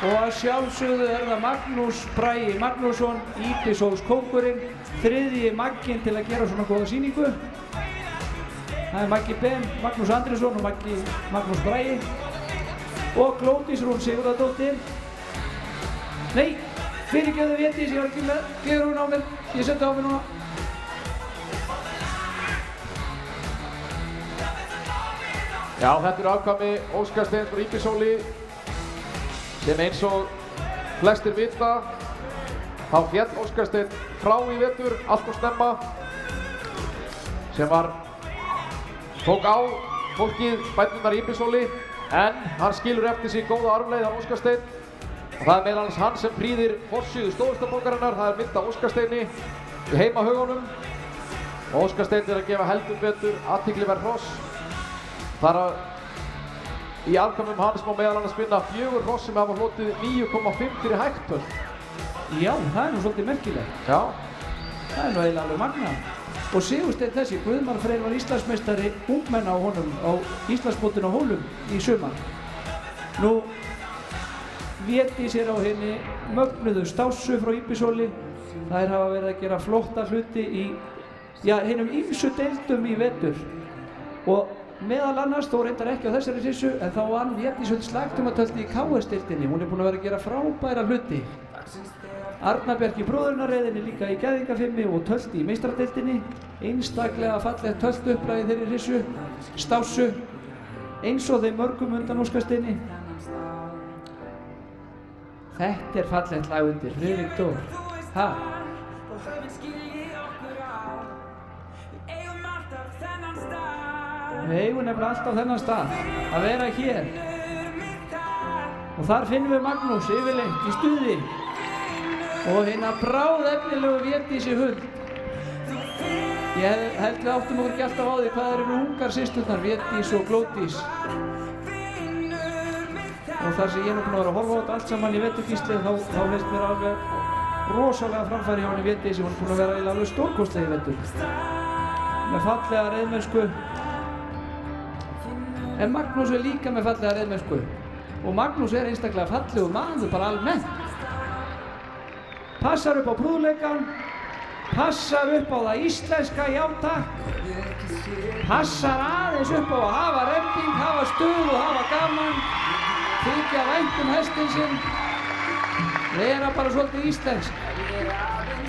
Og að sjálfsögðu það Magnús Bragi Magnússon, Íbisólskóngurinn, þriðji Magginn til að gera svona góða sýningu. Það Maggi Ben, Magnús Andrésson og Magnús Bragi. Og Glódís Rún Sigurðardóttir. Nei, fyrirgefðu Védís, ég var ekki með gleraugun á mér. Ég setti á mig núna. Já, þetta afkvæmi Óskar Steinn frá Íbisóli sem eins og flestir vita þá féll Óskar Steinn frá í vetur allt og snemma sem tók á fólkið bændurnar í Íbisóli en hann skilur eftir sig góða arfleið af Óskar Steinn og það meðal annars hann sem prýðir forsíðu Stóðhúsborgarinnar, það mynd af Óskar Steini í heimahögunum og Óskar Steinn að gefa heldur betur athyglisverð hross. Þar í afkvæmum hans má meðal annars finna 4 hross sem hafa hlotið 9,5 fyrir hægtöl. Já, það nú svolítið merkilegt. Já. Það nú eiginlega alveg magnað. Og Sigursteinn þessi, Guðmar Freyr var Íslandsmeistari ungmenna á honum á Íslandsmótinu á Hólum í sumar. Nú, Védís á henni mögnuðu Stássu frá Íbisóli. Þær hafa verið að gera flotta hluti í, hinum ýmsu deildum í vetur. Og meðal annars, þó reyndar ekki á þessari sissu, en þá vann Védís slagtumatöldi í KS-deildinni. Hún búin að vera að gera frábæra hluti. Arna Björk í bróðurnareiðinni líka í gæðingafimmi og tölti í meistaradeildinni. Einstaklega fallegt töltu upplæði þeirri sissu, Stássu, eins og þeim mörgum undan Óskar Steini. Þetta fallegt lag undir, Friðrik Dór. Ha? Við eigum nefnilega alltaf þennan stað að vera hér og þar finnum við Magnús yfirleitt í stuði og hérna bráðefnilegu Védísi Huld. Ég held við áttum okkur ekki alltaf á því hvað eru ungar systurnar, Védís og Glódís. Og þar sem ég nú búinn að vera að horfa á þetta allt saman í veturgíslið þá leist mér alveg rosalega framfæri hjá henni Védísi. Hún er búinn að vera alveg stórkostleg í vetur með fallega reiðmennsku. En Magnús er líka með fallega reiðmennsku og Magnús er einstaklega fallegur maður bara almennt. Passar upp á prúðleikann, passar upp á það íslenska, já takk. Passar aðeins upp á að hafa rembing, hafa stuð og hafa gaman, þykja vænt hestinn sinn, vera bara svolítið íslensk.